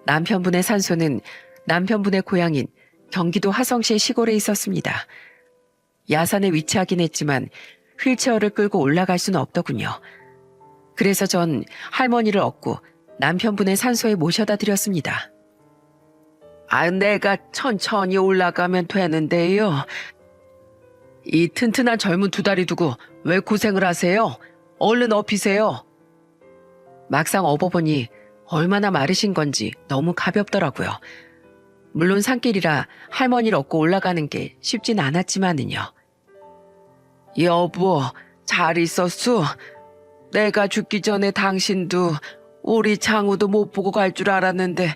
남편분의 산소는 남편분의 고향인 경기도 화성시의 시골에 있었습니다. 야산에 위치하긴 했지만 휠체어를 끌고 올라갈 수는 없더군요. 그래서 전 할머니를 얻고 남편분의 산소에 모셔다 드렸습니다. 내가 천천히 올라가면 되는데요. 이 튼튼한 젊은 두 다리 두고 왜 고생을 하세요? 얼른 업히세요. 막상 업어보니 얼마나 마르신 건지 너무 가볍더라고요. 물론 산길이라 할머니를 업고 올라가는 게 쉽진 않았지만은요. 여보, 잘 있었소? 내가 죽기 전에 당신도 우리 장우도 못 보고 갈 줄 알았는데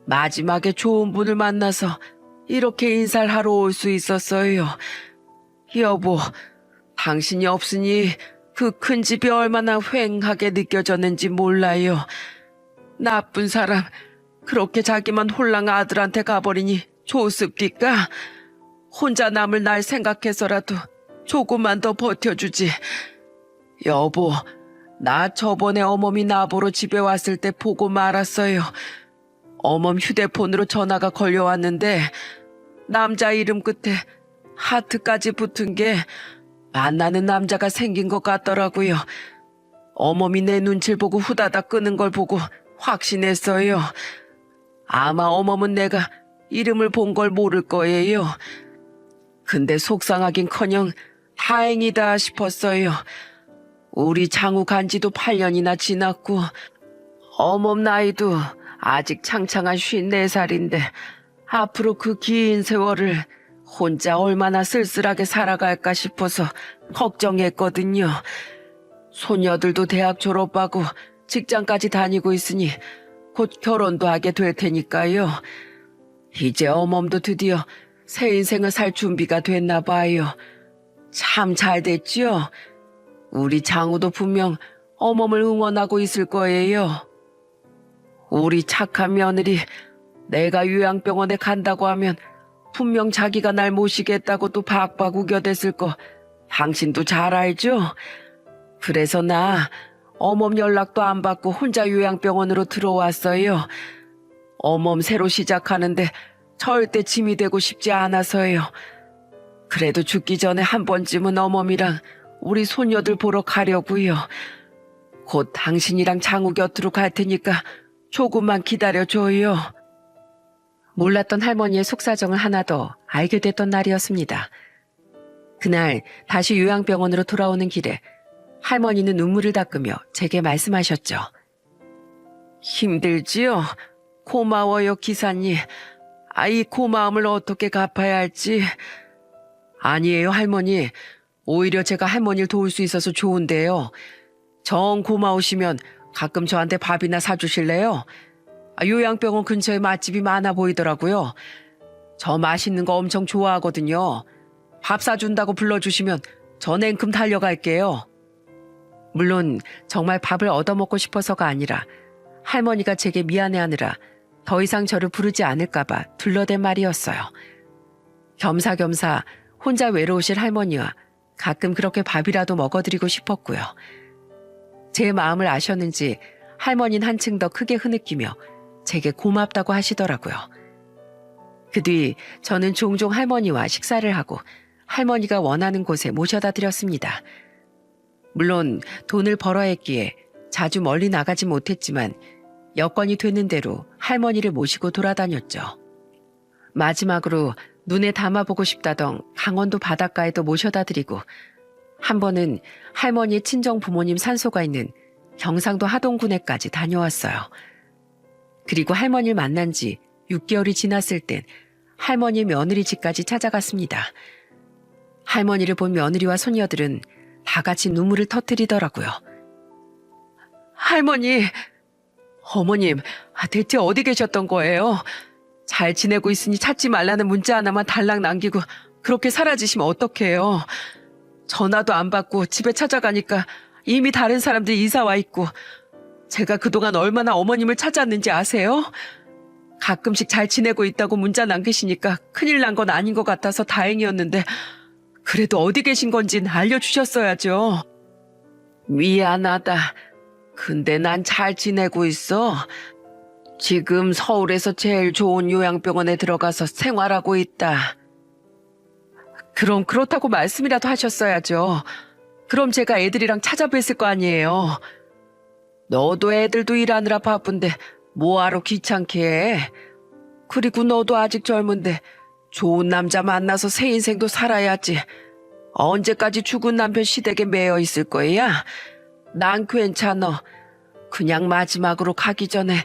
마지막에 좋은 분을 만나서 이렇게 인사를 하러 올 수 있었어요. 여보, 당신이 없으니 그 큰 집이 얼마나 휑하게 느껴졌는지 몰라요. 나쁜 사람, 그렇게 자기만 홀랑 아들한테 가버리니 좋습니까? 혼자 남을 날 생각해서라도 조금만 더 버텨주지. 여보, 나 저번에 어멈이 나보러 집에 왔을 때 보고 말았어요. 어멈 휴대폰으로 전화가 걸려왔는데 남자 이름 끝에 하트까지 붙은 게 만나는 남자가 생긴 것 같더라고요. 어멈이 내 눈치를 보고 후다닥 끄는 걸 보고 확신했어요. 아마 어멈은 내가 이름을 본 걸 모를 거예요. 근데 속상하긴커녕 다행이다 싶었어요. 우리 장우 간지도 8년이나 지났고 어멈 나이도 아직 창창한 54살인데 앞으로 그 긴 세월을 혼자 얼마나 쓸쓸하게 살아갈까 싶어서 걱정했거든요. 소녀들도 대학 졸업하고 직장까지 다니고 있으니 곧 결혼도 하게 될 테니까요. 이제 어멈도 드디어 새 인생을 살 준비가 됐나 봐요. 참 잘 됐지요? 우리 장우도 분명 어멈을 응원하고 있을 거예요. 우리 착한 며느리, 내가 요양병원에 간다고 하면 분명 자기가 날 모시겠다고 또 박박 우겨댔을 거 당신도 잘 알죠? 그래서 나 어멈 연락도 안 받고 혼자 요양병원으로 들어왔어요. 어멈 새로 시작하는데 절대 짐이 되고 싶지 않아서요. 그래도 죽기 전에 한 번쯤은 어멈이랑 우리 손녀들 보러 가려고요. 곧 당신이랑 장우 곁으로 갈 테니까 조금만 기다려줘요. 몰랐던 할머니의 속사정을 하나 더 알게 됐던 날이었습니다. 그날 다시 요양병원으로 돌아오는 길에 할머니는 눈물을 닦으며 제게 말씀하셨죠. 힘들지요? 고마워요, 기사님. 이 고마움을 어떻게 갚아야 할지. 아니에요, 할머니. 오히려 제가 할머니를 도울 수 있어서 좋은데요. 정 고마우시면 가끔 저한테 밥이나 사주실래요? 요양병원 근처에 맛집이 많아 보이더라고요. 저 맛있는 거 엄청 좋아하거든요. 밥 사준다고 불러주시면 저 냉큼 달려갈게요. 물론 정말 밥을 얻어먹고 싶어서가 아니라 할머니가 제게 미안해하느라 더 이상 저를 부르지 않을까봐 둘러댄 말이었어요. 겸사겸사 혼자 외로우실 할머니와 가끔 그렇게 밥이라도 먹어드리고 싶었고요. 제 마음을 아셨는지 할머니는 한층 더 크게 흐느끼며 제게 고맙다고 하시더라고요. 그 뒤 저는 종종 할머니와 식사를 하고 할머니가 원하는 곳에 모셔다 드렸습니다. 물론 돈을 벌어야 했기에 자주 멀리 나가지 못했지만 여건이 되는 대로 할머니를 모시고 돌아다녔죠. 마지막으로 눈에 담아보고 싶다던 강원도 바닷가에도 모셔다 드리고 한 번은 할머니의 친정 부모님 산소가 있는 경상도 하동군에까지 다녀왔어요. 그리고 할머니를 만난 지 6개월이 지났을 땐 할머니의 며느리 집까지 찾아갔습니다. 할머니를 본 며느리와 손녀들은 다 같이 눈물을 터뜨리더라고요. 할머니, 어머님, 대체 어디 계셨던 거예요? 잘 지내고 있으니 찾지 말라는 문자 하나만 달랑 남기고 그렇게 사라지시면 어떡해요? 전화도 안 받고 집에 찾아가니까 이미 다른 사람들이 이사 와 있고 제가 그동안 얼마나 어머님을 찾았는지 아세요? 가끔씩 잘 지내고 있다고 문자 남기시니까 큰일 난 건 아닌 것 같아서 다행이었는데 그래도 어디 계신 건진 알려주셨어야죠. 미안하다. 근데 난 잘 지내고 있어. 지금 서울에서 제일 좋은 요양병원에 들어가서 생활하고 있다. 그럼 그렇다고 말씀이라도 하셨어야죠. 그럼 제가 애들이랑 찾아뵀을 거 아니에요. 너도 애들도 일하느라 바쁜데 뭐하러 귀찮게 해. 그리고 너도 아직 젊은데 좋은 남자 만나서 새 인생도 살아야지. 언제까지 죽은 남편 시댁에 매여 있을 거야? 난 괜찮아. 그냥 마지막으로 가기 전에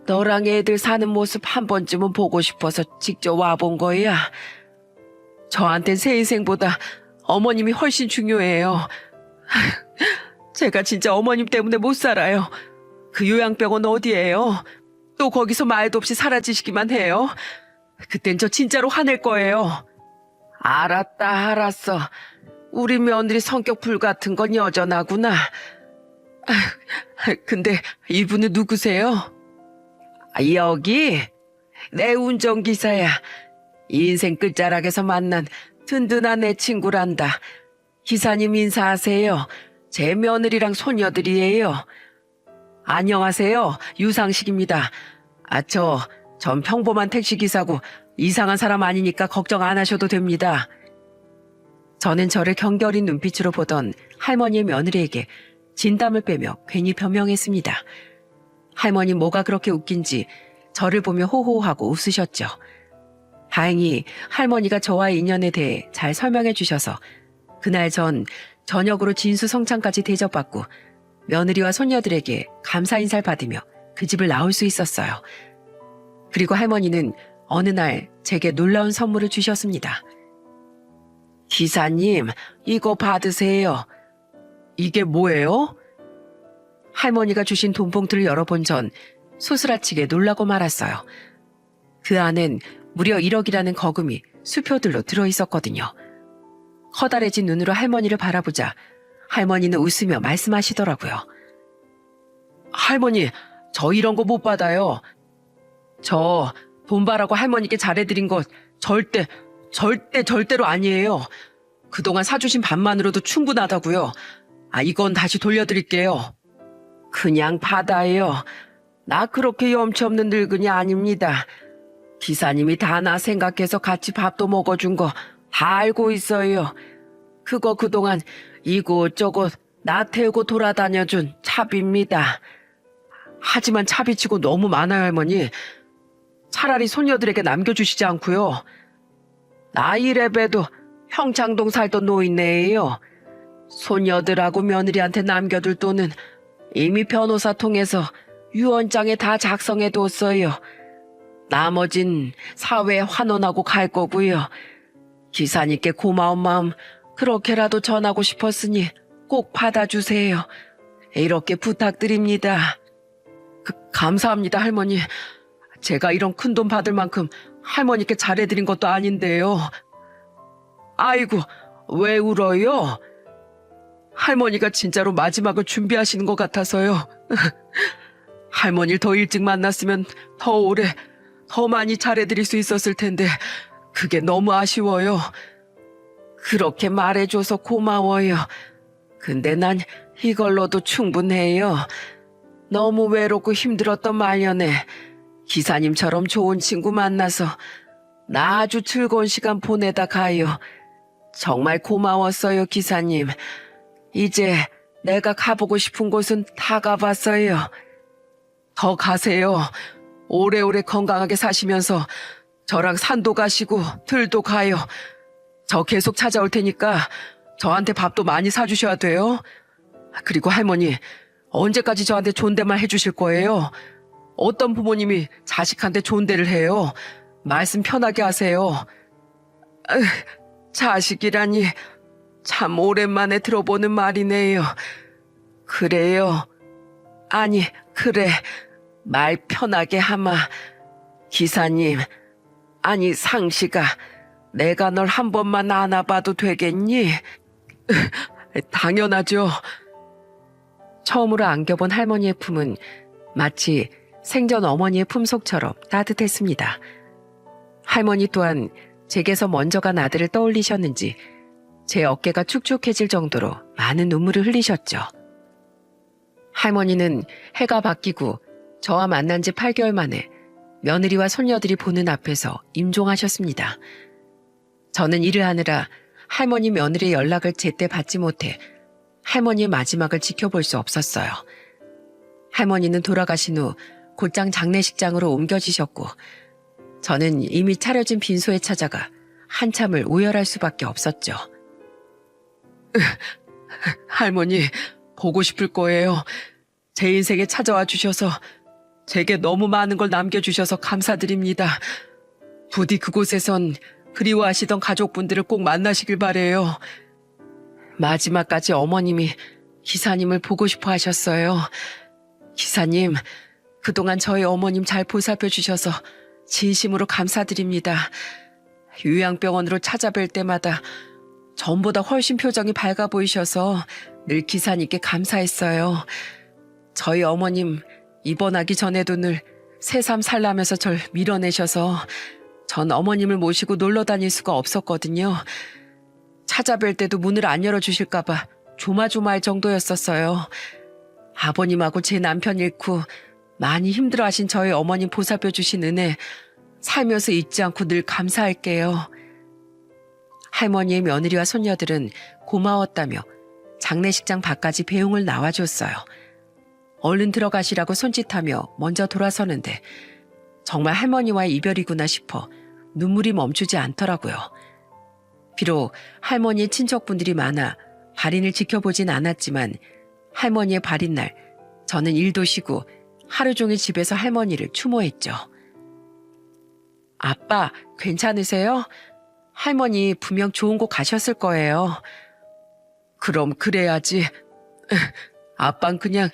너랑 애들 사는 모습 한 번쯤은 보고 싶어서 직접 와본 거야. 저한텐 새 인생보다 어머님이 훨씬 중요해요. 제가 진짜 어머님 때문에 못 살아요. 그 요양병원 어디예요? 또 거기서 말도 없이 사라지시기만 해요. 그땐 저 진짜로 화낼 거예요. 알았어. 우리 며느리 성격 불같은 건 여전하구나. 근데 이분은 누구세요? 여기 내 운전기사야. 인생 끝자락에서 만난 든든한 내 친구란다. 기사님 인사하세요. 제 며느리랑 손녀들이에요. 안녕하세요. 유상식입니다. 전 평범한 택시기사고 이상한 사람 아니니까 걱정 안 하셔도 됩니다. 저는 저를 경결인 눈빛으로 보던 할머니의 며느리에게 진담을 빼며 괜히 변명했습니다. 할머니 뭐가 그렇게 웃긴지 저를 보며 호호하고 웃으셨죠. 다행히 할머니가 저와의 인연에 대해 잘 설명해 주셔서 그날 전 저녁으로 진수성찬까지 대접받고 며느리와 손녀들에게 감사 인사를 받으며 그 집을 나올 수 있었어요. 그리고 할머니는 어느 날 제게 놀라운 선물을 주셨습니다. 기사님, 이거 받으세요. 이게 뭐예요? 할머니가 주신 돈봉투를 열어본 전 소스라치게 놀라고 말았어요. 그 안엔 무려 1억이라는 거금이 수표들로 들어있었거든요. 커다래진 눈으로 할머니를 바라보자 할머니는 웃으며 말씀하시더라고요. 할머니, 저 이런 거 못 받아요. 저 돈 바라고 할머니께 잘해드린 거 절대로 아니에요. 그동안 사주신 밥만으로도 충분하다고요. 이건 다시 돌려드릴게요. 그냥 받아요. 나 그렇게 염치 없는 늙은이 아닙니다. 기사님이 다 나 생각해서 같이 밥도 먹어준 거 다 알고 있어요. 그거 그동안 이곳저곳 나 태우고 돌아다녀준 차비입니다. 하지만 차비치고 너무 많아요, 할머니. 차라리 손녀들에게 남겨주시지 않고요. 나이래봬도 평창동 살던 노인네예요. 손녀들하고 며느리한테 남겨둘 돈은 이미 변호사 통해서 유언장에 다 작성해뒀어요. 나머진 사회에 환원하고 갈 거고요. 기사님께 고마운 마음 그렇게라도 전하고 싶었으니 꼭 받아주세요. 이렇게 부탁드립니다. 감사합니다, 할머니. 제가 이런 큰돈 받을 만큼 할머니께 잘해드린 것도 아닌데요. 아이고, 왜 울어요? 할머니가 진짜로 마지막을 준비하시는 것 같아서요. 할머니를 더 일찍 만났으면 더 오래, 더 많이 잘해드릴 수 있었을 텐데 그게 너무 아쉬워요. 그렇게 말해줘서 고마워요. 근데 난 이걸로도 충분해요. 너무 외롭고 힘들었던 말년에 기사님처럼 좋은 친구 만나서 나 아주 즐거운 시간 보내다 가요. 정말 고마웠어요, 기사님. 이제 내가 가보고 싶은 곳은 다 가봤어요. 더 가세요. 오래오래 건강하게 사시면서 저랑 산도 가시고 들도 가요. 저 계속 찾아올 테니까 저한테 밥도 많이 사주셔야 돼요. 그리고 할머니, 언제까지 저한테 존댓말 해주실 거예요? 어떤 부모님이 자식한테 존대를 해요? 말씀 편하게 하세요. 자식이라니 참 오랜만에 들어보는 말이네요. 그래요. 아니, 그래. 말 편하게 하마. 기사님, 아니 상시가 내가 널 한 번만 안아봐도 되겠니? 당연하죠. 처음으로 안겨본 할머니의 품은 마치 생전 어머니의 품속처럼 따뜻했습니다. 할머니 또한 제게서 먼저 간 아들을 떠올리셨는지 제 어깨가 축축해질 정도로 많은 눈물을 흘리셨죠. 할머니는 해가 바뀌고 저와 만난 지 8개월 만에 며느리와 손녀들이 보는 앞에서 임종하셨습니다. 저는 일을 하느라 할머니 며느리의 연락을 제때 받지 못해 할머니의 마지막을 지켜볼 수 없었어요. 할머니는 돌아가신 후 곧장 장례식장으로 옮겨지셨고 저는 이미 차려진 빈소에 찾아가 한참을 오열할 수밖에 없었죠. 할머니, 보고 싶을 거예요. 제 인생에 찾아와 주셔서 제게 너무 많은 걸 남겨주셔서 감사드립니다. 부디 그곳에선 그리워하시던 가족분들을 꼭 만나시길 바래요. 마지막까지 어머님이 기사님을 보고 싶어 하셨어요. 기사님, 그동안 저희 어머님 잘 보살펴 주셔서 진심으로 감사드립니다. 요양병원으로 찾아뵐 때마다 전보다 훨씬 표정이 밝아 보이셔서 늘 기사님께 감사했어요. 저희 어머님 입원하기 전에도 늘 새삼 살라면서 절 밀어내셔서 전 어머님을 모시고 놀러 다닐 수가 없었거든요. 찾아뵐 때도 문을 안 열어주실까 봐 조마조마할 정도였었어요. 아버님하고 제 남편 잃고 많이 힘들어하신 저희 어머님 보살펴 주신 은혜 살면서 잊지 않고 늘 감사할게요. 할머니의 며느리와 손녀들은 고마웠다며 장례식장 밖까지 배웅을 나와줬어요. 얼른 들어가시라고 손짓하며 먼저 돌아서는데 정말 할머니와의 이별이구나 싶어 눈물이 멈추지 않더라고요. 비록 할머니의 친척분들이 많아 발인을 지켜보진 않았지만 할머니의 발인날 저는 일도 쉬고 하루 종일 집에서 할머니를 추모했죠. 아빠, 괜찮으세요? 할머니 분명 좋은 곳 가셨을 거예요. 그럼 그래야지. 아빤 그냥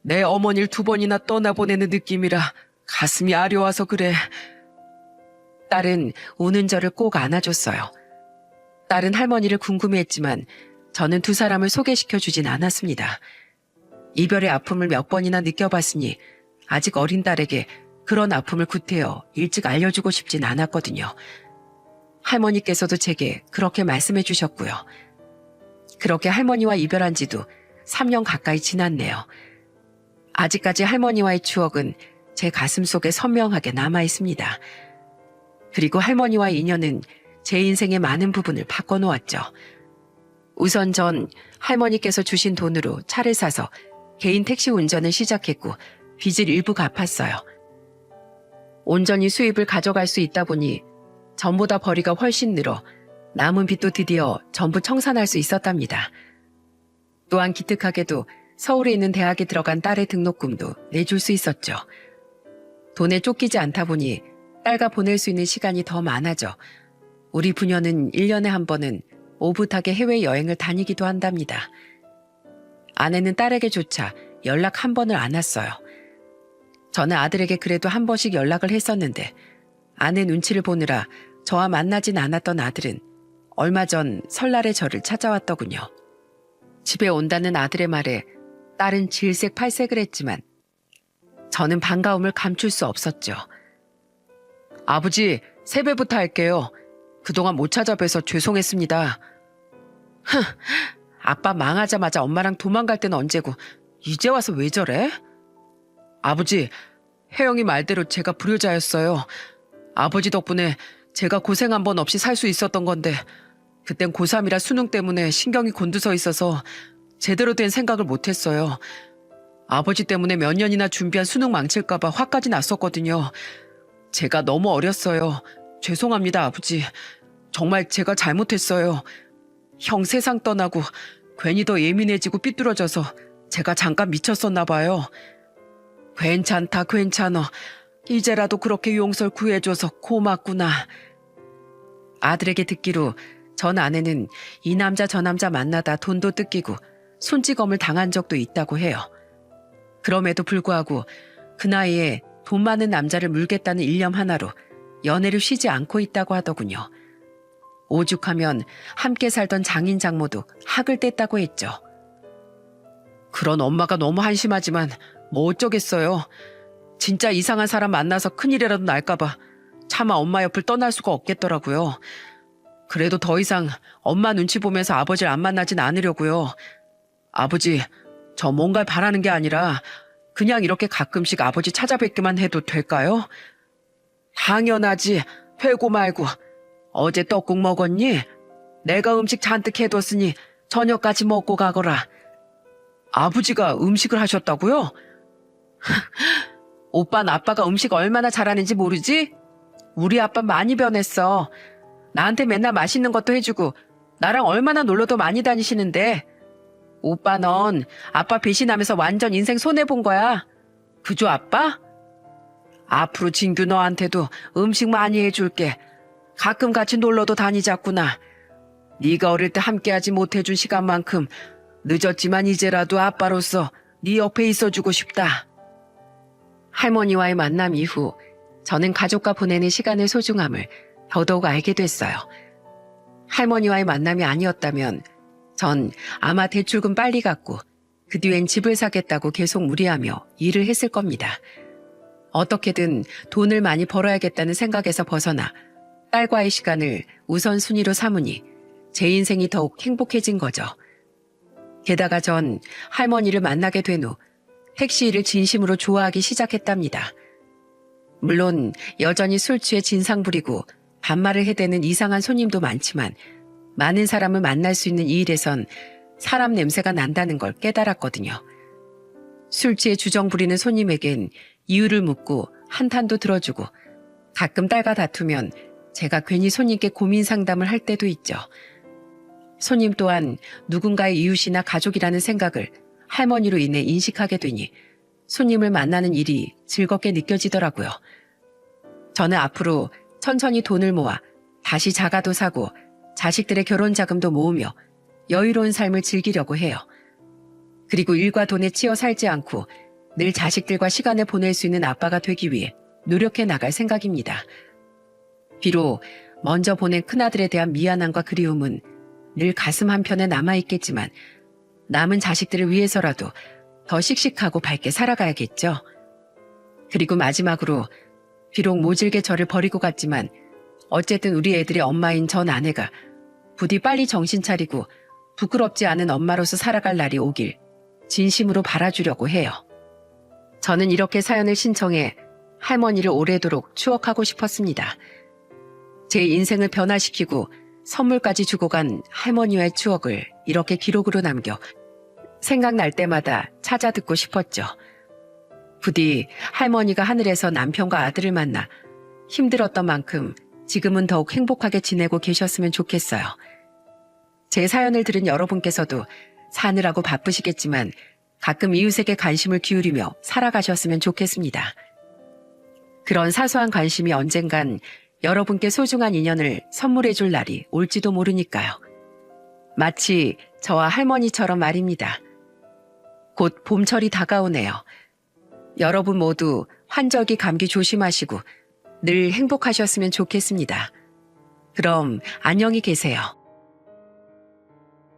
내 어머니를 2번이나 떠나보내는 느낌이라 가슴이 아려워서 그래. 딸은 우는 저를 꼭 안아줬어요. 딸은 할머니를 궁금해했지만 저는 두 사람을 소개시켜주진 않았습니다. 이별의 아픔을 몇 번이나 느껴봤으니 아직 어린 딸에게 그런 아픔을 구태여 일찍 알려주고 싶진 않았거든요. 할머니께서도 제게 그렇게 말씀해 주셨고요. 그렇게 할머니와 이별한 지도 3년 가까이 지났네요. 아직까지 할머니와의 추억은 제 가슴 속에 선명하게 남아 있습니다. 그리고 할머니와의 인연은 제 인생의 많은 부분을 바꿔놓았죠. 우선 전 할머니께서 주신 돈으로 차를 사서 개인 택시 운전을 시작했고 빚을 일부 갚았어요. 온전히 수입을 가져갈 수 있다 보니 전보다 벌이가 훨씬 늘어 남은 빚도 드디어 전부 청산할 수 있었답니다. 또한 기특하게도 서울에 있는 대학에 들어간 딸의 등록금도 내줄 수 있었죠. 돈에 쫓기지 않다 보니 딸과 보낼 수 있는 시간이 더 많아져 우리 부녀는 1년에 한 번은 오붓하게 해외여행을 다니기도 한답니다. 아내는 딸에게조차 연락 한 번을 안 왔어요. 저는 아들에게 그래도 한 번씩 연락을 했었는데 아내 눈치를 보느라 저와 만나진 않았던 아들은 얼마 전 설날에 저를 찾아왔더군요. 집에 온다는 아들의 말에 딸은 질색팔색을 했지만 저는 반가움을 감출 수 없었죠. 아버지, 세배부터 할게요. 그동안 못 찾아뵈서 죄송했습니다. 아빠 망하자마자 엄마랑 도망갈 때는 언제고 이제 와서 왜 저래? 아버지, 혜영이 말대로 제가 불효자였어요. 아버지 덕분에 제가 고생 한 번 없이 살 수 있었던 건데 그땐 고3이라 수능 때문에 신경이 곤두서 있어서 제대로 된 생각을 못했어요. 아버지 때문에 몇 년이나 준비한 수능 망칠까봐 화까지 났었거든요. 제가 너무 어렸어요. 죄송합니다, 아버지. 정말 제가 잘못했어요. 형 세상 떠나고 괜히 더 예민해지고 삐뚤어져서 제가 잠깐 미쳤었나 봐요. 괜찮다, 괜찮아. 이제라도 그렇게 용서를 구해줘서 고맙구나. 아들에게 듣기로 전 아내는 이 남자 저 남자 만나다 돈도 뜯기고 손찌검을 당한 적도 있다고 해요. 그럼에도 불구하고 그 나이에 돈 많은 남자를 물겠다는 일념 하나로 연애를 쉬지 않고 있다고 하더군요. 오죽하면 함께 살던 장인 장모도 학을 뗐다고 했죠. 그런 엄마가 너무 한심하지만 뭐 어쩌겠어요. 진짜 이상한 사람 만나서 큰일이라도 날까봐 차마 엄마 옆을 떠날 수가 없겠더라고요. 그래도 더 이상 엄마 눈치 보면서 아버지를 안 만나진 않으려고요. 아버지, 저 뭔가를 바라는 게 아니라 그냥 이렇게 가끔씩 아버지 찾아뵙기만 해도 될까요? 당연하지. 회고 말고. 어제 떡국 먹었니? 내가 음식 잔뜩 해뒀으니 저녁까지 먹고 가거라. 아버지가 음식을 하셨다고요? 오빤 아빠가 음식 얼마나 잘하는지 모르지? 우리 아빠 많이 변했어. 나한테 맨날 맛있는 것도 해주고 나랑 얼마나 놀러도 많이 다니시는데 오빠 넌 아빠 배신하면서 완전 인생 손해본 거야. 그죠 아빠? 앞으로 진규 너한테도 음식 많이 해줄게. 가끔 같이 놀러도 다니자꾸나. 네가 어릴 때 함께하지 못해준 시간만큼 늦었지만 이제라도 아빠로서 네 옆에 있어주고 싶다. 할머니와의 만남 이후 저는 가족과 보내는 시간의 소중함을 더더욱 알게 됐어요. 할머니와의 만남이 아니었다면 전 아마 대출금 빨리 갚고 그 뒤엔 집을 사겠다고 계속 무리하며 일을 했을 겁니다. 어떻게든 돈을 많이 벌어야겠다는 생각에서 벗어나 딸과의 시간을 우선순위로 삼으니 제 인생이 더욱 행복해진 거죠. 게다가 전 할머니를 만나게 된 후 택시 일을 진심으로 좋아하기 시작했답니다. 물론 여전히 술 취해 진상 부리고 반말을 해대는 이상한 손님도 많지만 많은 사람을 만날 수 있는 이 일에선 사람 냄새가 난다는 걸 깨달았거든요. 술 취해 주정 부리는 손님에겐 이유를 묻고 한탄도 들어주고 가끔 딸과 다투면 제가 괜히 손님께 고민 상담을 할 때도 있죠. 손님 또한 누군가의 이웃이나 가족이라는 생각을 할머니로 인해 인식하게 되니 손님을 만나는 일이 즐겁게 느껴지더라고요. 저는 앞으로 천천히 돈을 모아 다시 자가도 사고 자식들의 결혼 자금도 모으며 여유로운 삶을 즐기려고 해요. 그리고 일과 돈에 치여 살지 않고 늘 자식들과 시간을 보낼 수 있는 아빠가 되기 위해 노력해 나갈 생각입니다. 비록 먼저 보낸 큰아들에 대한 미안함과 그리움은 늘 가슴 한편에 남아있겠지만 남은 자식들을 위해서라도 더 씩씩하고 밝게 살아가야겠죠. 그리고 마지막으로 비록 모질게 저를 버리고 갔지만 어쨌든 우리 애들의 엄마인 전 아내가 부디 빨리 정신 차리고 부끄럽지 않은 엄마로서 살아갈 날이 오길 진심으로 바라주려고 해요. 저는 이렇게 사연을 신청해 할머니를 오래도록 추억하고 싶었습니다. 제 인생을 변화시키고 선물까지 주고 간 할머니와의 추억을 이렇게 기록으로 남겨 생각날 때마다 찾아 듣고 싶었죠. 부디 할머니가 하늘에서 남편과 아들을 만나 힘들었던 만큼 지금은 더욱 행복하게 지내고 계셨으면 좋겠어요. 제 사연을 들은 여러분께서도 사느라고 바쁘시겠지만 가끔 이웃에게 관심을 기울이며 살아가셨으면 좋겠습니다. 그런 사소한 관심이 언젠간 여러분께 소중한 인연을 선물해 줄 날이 올지도 모르니까요. 마치 저와 할머니처럼 말입니다. 곧 봄철이 다가오네요. 여러분 모두 환절기 감기 조심하시고 늘 행복하셨으면 좋겠습니다. 그럼 안녕히 계세요.